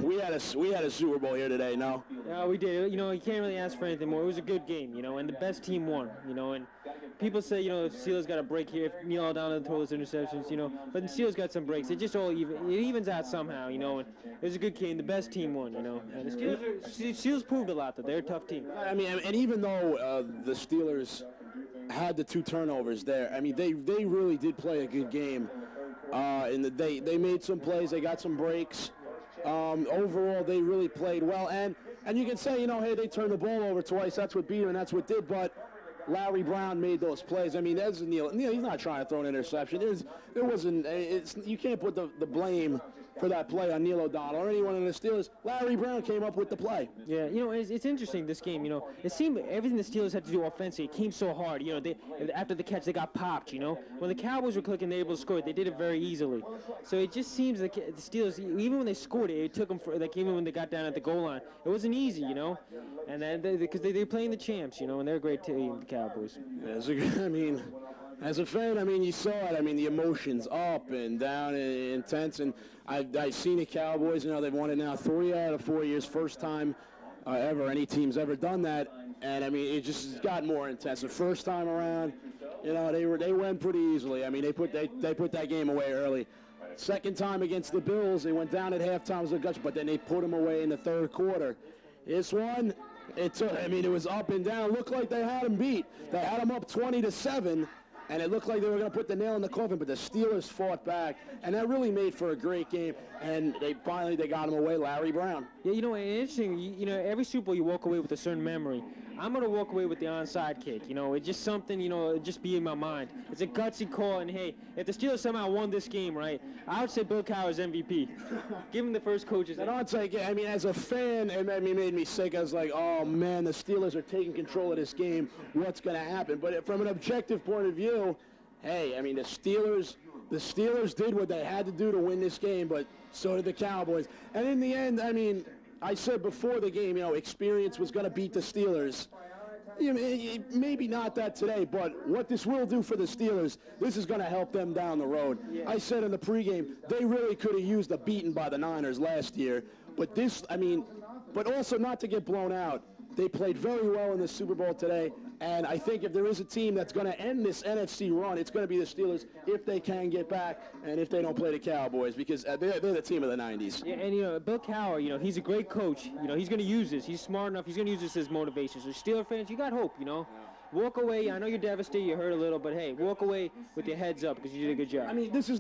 we had a Super Bowl here today. No. Yeah, we did. You know, you can't really ask for anything more. It was a good game, you know, and the best team won. You know, and people say, you know, if Steelers got a break here, if Neil down to throw those interceptions, you know, but the Steelers got some breaks. It just all even. It evens out somehow, you know. And it was a good game. The best team won, you know. And the Steelers proved a lot that they're a tough team. I mean, and even though the Steelers had the 2 turnovers there, I mean, they really did play a good game. They made some plays. They got some breaks. Overall, they really played well. And you can say, you know, hey, they turned the ball over twice. That's what beat them, and that's what did. But Larry Brown made those plays. I mean, that's Neil. He's not trying to throw an interception. It wasn't. You can't put the blame for that play on Neil O'Donnell or anyone in the Steelers. Larry Brown came up with the play. Yeah, you know, it's interesting, this game, you know. It seemed everything the Steelers had to do offensively, it came so hard. You know, after the catch, they got popped, you know. When the Cowboys were clicking, they were able to score it. They did it very easily. So it just seems like the Steelers, even when they scored it took them, like even when they got down at the goal line, it wasn't easy, you know. And then, because they're playing the champs, you know, and they're a great team, the Cowboys. I mean, as a fan, I mean, you saw it. I mean, the emotions up and down and intense. And I've seen the Cowboys, you know, they've won it now 3 out of 4 years, first time ever any team's ever done that. And, I mean, it just got more intense. The first time around, you know, they went pretty easily. I mean, they put that game away early. Second time against the Bills, they went down at halftime, but then they put them away in the third quarter. This one, it was up and down. Looked like they had them beat. They had them up 20-7. And it looked like they were going to put the nail in the coffin, but the Steelers fought back, and that really made for a great game. And they got him away, Larry Brown. Yeah, you know, interesting. You know, every Super Bowl you walk away with a certain memory. I'm going to walk away with the onside kick. You know, it's just something, you know, it just be in my mind. It's a gutsy call, and hey, if the Steelers somehow won this game, right, I would say Bill Cowher's MVP. Give him the first coach's. And I'd say, I mean, as a fan, it made me sick. I was like, oh man, the Steelers are taking control of this game. What's going to happen? But from an objective point of view, hey, I mean, the Steelers did what they had to do to win this game, but so did the Cowboys. And in the end, I mean, I said before the game, you know, experience was going to beat the Steelers. You know, maybe not that today, but what this will do for the Steelers, this is going to help them down the road. I said in the pregame, they really could have used a beating by the Niners last year, but this, I mean, but also not to get blown out. They played very well in the Super Bowl today, and I think if there is a team that's going to end this NFC run, it's going to be the Steelers if they can get back and if they don't play the Cowboys, because they're the team of the 90s. Yeah, and, you know, Bill Cowher, you know, he's a great coach. You know, he's going to use this. He's smart enough. He's going to use this as motivation. So, Steeler fans, you got hope, you know. Walk away. I know you're devastated. You hurt a little, but, hey, walk away with your heads up because you did a good job. I mean, this is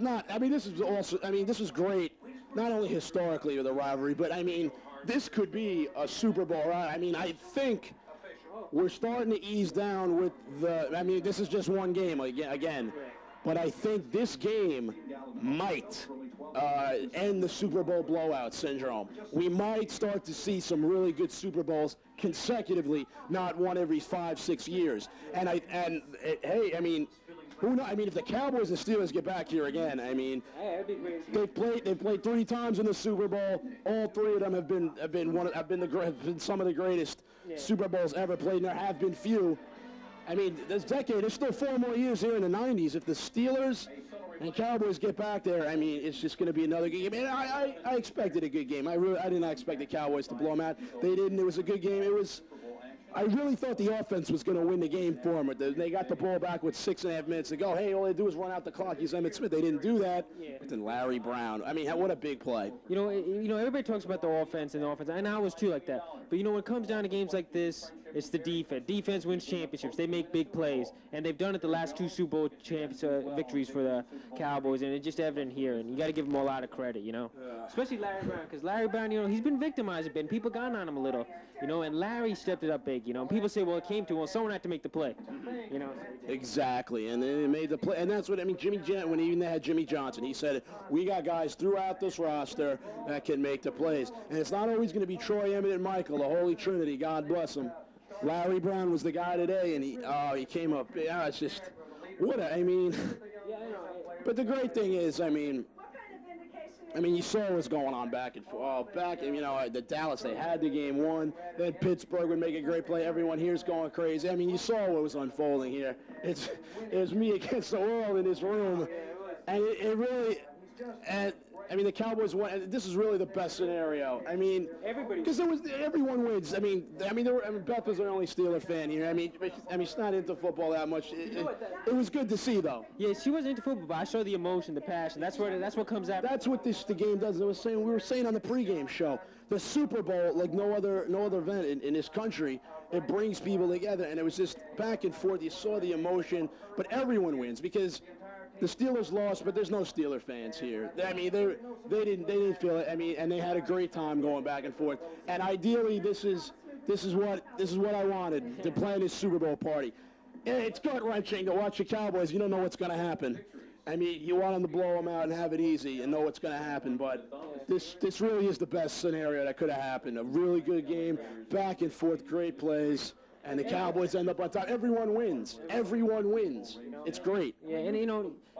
great, not only historically with the rivalry, but, I mean, this could be a Super Bowl, right? I mean, I think we're starting to ease down with this is just one game again. But I think this game might end the Super Bowl blowout syndrome. We might start to see some really good Super Bowls consecutively, not one every 5-6 years. Hey, I mean, who knows? I mean, if the Cowboys and Steelers get back here again, I mean, they've played 3 times in the Super Bowl. All 3 of them have been some of the greatest Super Bowls ever played, and there have been few. I mean, there's still 4 more years here in the 90s. If the Steelers and Cowboys get back there, I mean, it's just going to be another good game. And I expected a good game. I did not expect the Cowboys to blow them out. They didn't. It was a good game. I really thought the offense was going to win the game for them. They got the ball back with 6.5 minutes to go. Hey, all they do is run out the clock. Use Emmitt Smith. They didn't do that. But then Larry Brown. I mean, what a big play. You know, everybody talks about the offense, and I was too like that. But, you know, when it comes down to games like this, it's the defense. Defense wins championships. They make big plays, and they've done it the last 2 Super Bowl victories for the Cowboys, and it's just evident here. And you got to give them a lot of credit, you know, especially Larry Brown, because Larry Brown, you know, he's been victimized a bit, and people got on him a little, you know, and Larry stepped it up big, you know. And people say, well, it came to him. Well, someone had to make the play, you know. Exactly, and then they made the play, and that's what I mean. When even they had Jimmy Johnson, he said, we got guys throughout this roster that can make the plays, and it's not always going to be Troy, Emmett, and Michael, the Holy Trinity. God bless them. Larry Brown was the guy today, and he came up. Yeah, it's just but the great thing is, I mean, you saw what was going on back and forth. You know, the Dallas, they had the game won. Then Pittsburgh would make a great play. Everyone here's going crazy. I mean, you saw what was unfolding here. It was me against the world in this room, and it really. And I mean, the Cowboys won. And this is really the best scenario. I mean, because everyone wins. Beth was our only Steeler fan here. I mean, she's not into football that much. It was good to see, though. Yeah, she wasn't into football, but I saw the emotion, the passion. That's what comes out. That's what the game does. We were saying on the pregame show, the Super Bowl, like no other event in this country, it brings people together, and it was just back and forth. You saw the emotion, but everyone wins because the Steelers lost, but there's no Steeler fans here. I mean, they didn't feel it. I mean, and they had a great time going back and forth. And ideally, this is what I wanted to plan this Super Bowl party. It's gut-wrenching to watch the Cowboys. You don't know what's going to happen. I mean, you want them to blow them out and have it easy and know what's going to happen. But this really is the best scenario that could have happened. A really good game, back and forth, great plays. And the Cowboys end up on top. Everyone wins. Everyone wins. It's great. Yeah, and,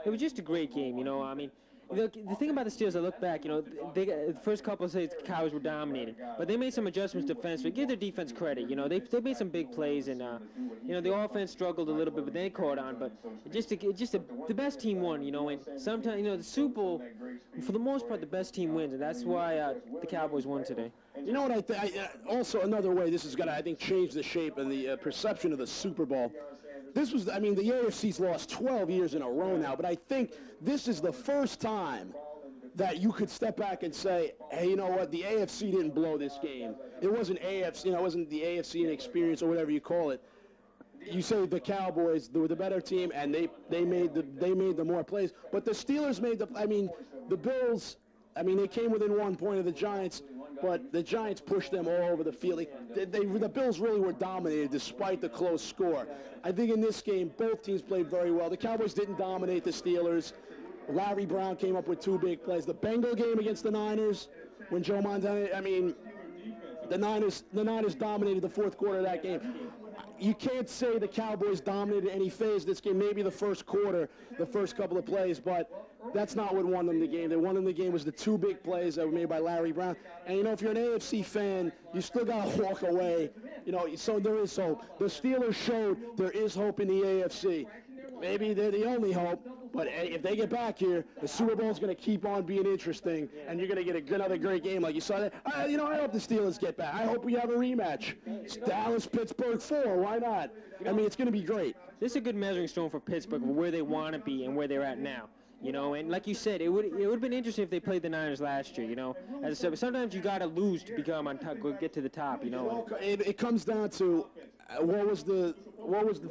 it was just a great game, I mean, the thing about the Steelers, I look back, the first couple of days, the Cowboys were dominating. But they made some adjustments defensively. Give their defense credit, they made some big plays. And, the offense struggled a little bit, but they caught on. But the best team won, And sometimes, the Super Bowl, for the most part, the best team wins. And that's why the Cowboys won today. You know what I think? Also, another way this is going to, I think, change the shape and the perception of the Super Bowl. This was, the AFC's lost 12 years in a row now, but I think this is the first time that you could step back and say, hey, you know what? The AFC didn't blow this game. It wasn't AFC, it wasn't the AFC inexperience or whatever you call it. You say the Cowboys, they were the better team, and they made the more plays. But the Steelers made the Bills. They came within 1 point of the Giants, but the Giants pushed them all over the field. The Bills really were dominated despite the close score. I think in this game, both teams played very well. The Cowboys didn't dominate the Steelers. Larry Brown came up with 2 big plays. The Bengal game against the Niners, when Joe Montana, the Niners dominated the fourth quarter of that game. You can't say the Cowboys dominated any phase of this game, maybe the first quarter, the first couple of plays, but that's not what won them the game. What won them the game was the 2 big plays that were made by Larry Brown. And, if you're an AFC fan, you still got to walk away. So there is hope. The Steelers showed there is hope in the AFC. Maybe they're the only hope, but if they get back here, the Super Bowl is going to keep on being interesting, and you're going to get another great game like you saw that. I hope the Steelers get back. I hope we have a rematch. It's Dallas-Pittsburgh 4. Why not? It's going to be great. This is a good measuring stone for Pittsburgh, where they want to be and where they're at now. And like you said, it would have been interesting if they played the Niners last year, As I said, but sometimes you got to lose to become on top, get to the top, It comes down to what was the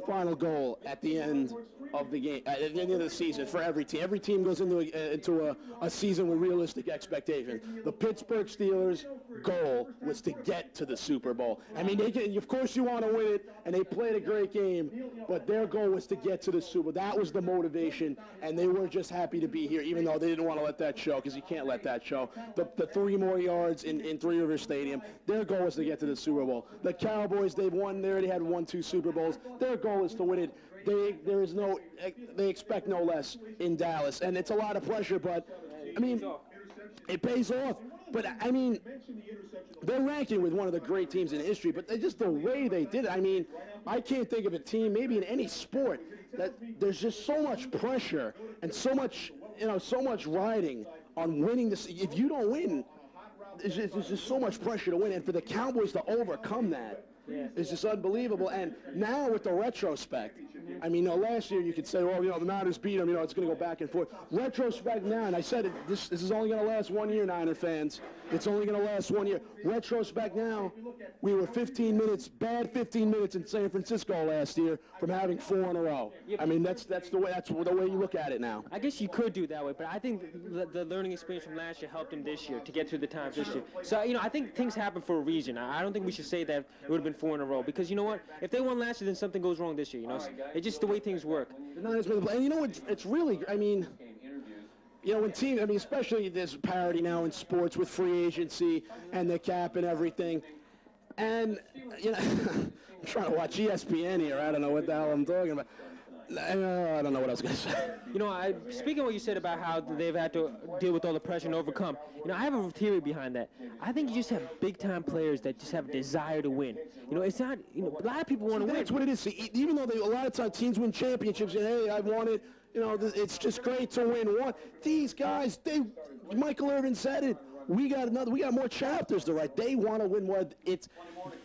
final goal at the end of the game, at the end of the season for every team. Every team goes into a season with realistic expectations. The Pittsburgh Steelers' goal was to get to the Super Bowl. Of course you want to win it, and they played a great game, but their goal was to get to the Super Bowl. That was the motivation, and they were just happy to be here, even though they didn't want to let that show, because you can't let that show. The 3 more yards in Three Rivers Stadium, their goal was to get to the Super Bowl. The Cowboys, they already had won 2 Super Bowls. Their goal is to win it. They expect no less in Dallas, and it's a lot of pressure, but it pays off. But they're ranking with one of the great teams in history, but just the way they did it. I can't think of a team, maybe in any sport, that there's just so much pressure and so much riding on winning this. If you don't win, there's just so much pressure to win, and for the Cowboys to overcome that. It's just unbelievable. And now with the retrospect, last year you could say, the Niners beat them, it's going to go back and forth. Retrospect now, and I said it, this is only going to last 1 year, Niner fans. It's only going to last 1 year. Retrospect now, we were 15 minutes in San Francisco last year from having 4 in a row. That's the way you look at it now. I guess you could do it that way, but I think the learning experience from last year helped him this year to get through the times this year. So, I think things happen for a reason. I don't think we should say that it would have been 4 in a row, because you know what? If they won last year, then something goes wrong this year. It's just the way things work. And it's really, when teams, especially there's parity now in sports with free agency and the cap and everything. And, I'm trying to watch ESPN here. I don't know what the hell I'm talking about. I don't know what I was going to say. Speaking of what you said about how they've had to deal with all the pressure and overcome, I have a theory behind that. I think you just have big-time players that just have a desire to win. It's not, a lot of people want to win. That's what it is. See, even though a lot of times teams win championships and, hey, I've won it, You know, it's just great to win one. These guys, Michael Irvin said it. We got more chapters to write. They want to win more. It's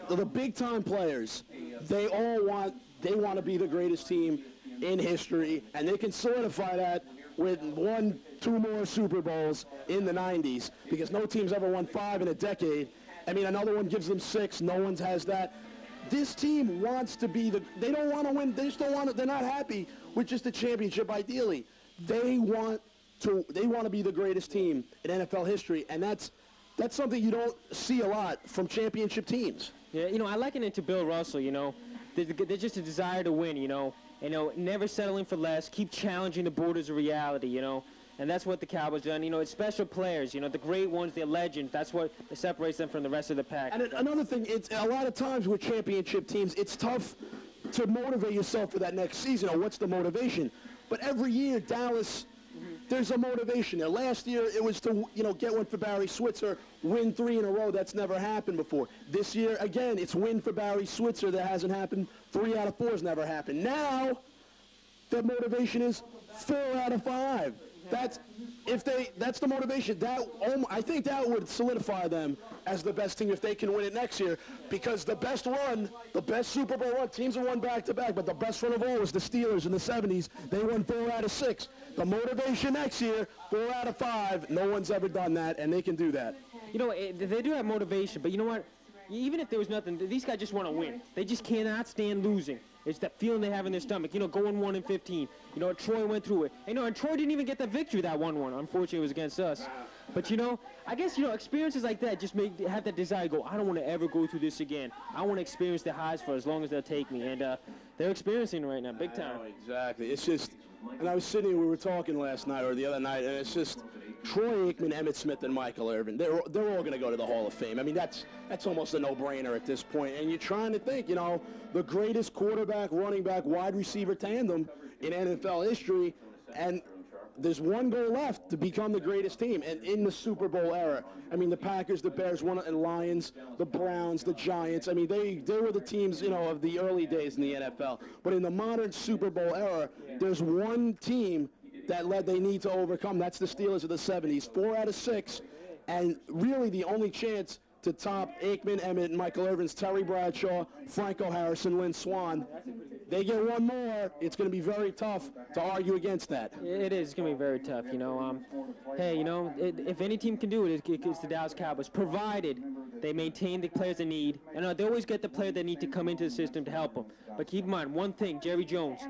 the big time players. They want to be the greatest team in history, and they can solidify that with 1-2 more Super Bowls in the 90s, because no team's ever won 5 in a decade. I mean, another one gives them 6. No one has that. This team wants to be they don't want to win. They just don't want to. They're not happy with just a championship. Ideally, they want to be the greatest team in NFL history, and that's something you don't see a lot from championship teams. Yeah, you know, I liken it to Bill Russell. You know, they're just a desire to win. You know, never settling for less. Keep challenging the borders of reality. You know. And that's what the Cowboys done. You know, it's special players. You know, the great ones, they're legends. That's what separates them from the rest of the pack. And another thing, it's a lot of times with championship teams, it's tough to motivate yourself for that next season. Or what's the motivation? But every year, Dallas, there's a motivation there. Last year, it was to, get one for Barry Switzer, win 3 in a row. That's never happened before. This year, again, it's win for Barry Switzer. That hasn't happened. 3 out of 4 has never happened. Now, the motivation is 4 out of 5. That's the motivation. I think that would solidify them as the best team if they can win it next year, because the best Super Bowl run, teams have won back-to-back, but the best run of all was the Steelers in the 70s. They won 4 out of 6. The motivation next year, 4 out of 5. No one's ever done that, and they can do that. You know, they do have motivation, but you know what? Even if there was nothing, these guys just want to win. They just cannot stand losing. It's that feeling they have in their stomach. You know, going 1-15. You know, Troy went through it. And Troy didn't even get the victory that 1-1. Unfortunately, it was against us. But, I guess, experiences like that just have that desire to go, I don't want to ever go through this again. I want to experience the highs for as long as they'll take me. And they're experiencing it right now, big time. Exactly. It's just, and I was sitting here, we were talking last night or the other night, and it's just Troy Aikman, Emmitt Smith, and Michael Irvin. They're all going to go to the Hall of Fame. I mean, that's almost a no-brainer at this point. And you're trying to think, the greatest quarterback, running back, wide receiver tandem in NFL history, and there's one goal left to become the greatest team, and in the Super Bowl era. I mean, the Packers, the Bears, and Lions, the Browns, the Giants. I mean, they were the teams, of the early days in the NFL. But in the modern Super Bowl era, there's one team that they need to overcome. That's the Steelers of the 70s. 4 out of 6, and really the only chance to top Aikman, Emmitt, and Michael Irvin's Terry Bradshaw, Franco Harrison, Lynn Swann. They get one more, it's going to be very tough to argue against that. It is. It's going to be very tough, Hey, if any team can do it, it's the Dallas Cowboys, provided they maintain the players they need. And they always get the player they need to come into the system to help them. But keep in mind, one thing, Jerry Jones,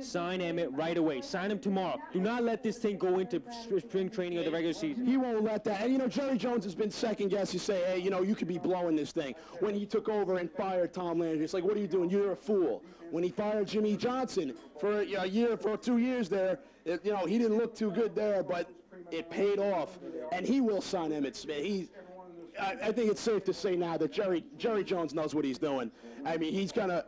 sign Emmitt right away. Sign him tomorrow. Do not let this thing go into spring training or the regular season. He won't let that. And, Jerry Jones has been second-guessed. You say, hey, you could be blowing this thing. When he took over and fired Tom Landry, it's like, what are you doing? You're a fool. When he fired Jimmy Johnson for a year, for 2 years there, he didn't look too good there, but it paid off. And he will sign Emmitt Smith. I think it's safe to say now that Jerry Jones knows what he's doing. I mean, he's gonna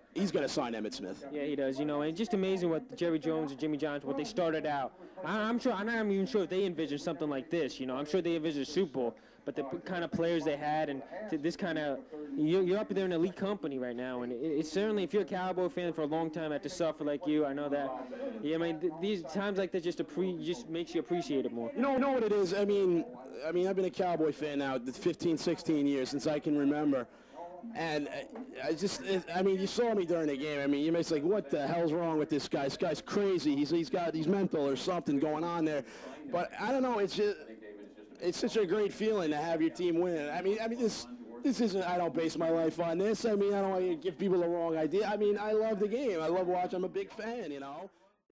sign Emmitt Smith. Yeah, he does. And it's just amazing what Jerry Jones and Jimmy Johnson, what they started out. I'm not even sure if they envisioned something like this. I'm sure they envisioned a Super Bowl, but the kind of players they had and this kind of, you're up there in elite company right now. And it's certainly, if you're a Cowboy fan for a long time, had to suffer like you, I know that. Yeah, I mean, these times like this just makes you appreciate it more. You know what it is? I mean, I've been a Cowboy fan now 15, 16 years since I can remember. And you saw me during the game. I mean, you may say, what the hell's wrong with this guy? This guy's crazy. He's mental or something going on there. But I don't know. It's such a great feeling to have your team win. I mean, this isn't. I don't base my life on this. I mean, I don't want to give people the wrong idea. I mean, I love the game. I love watching. I'm a big fan.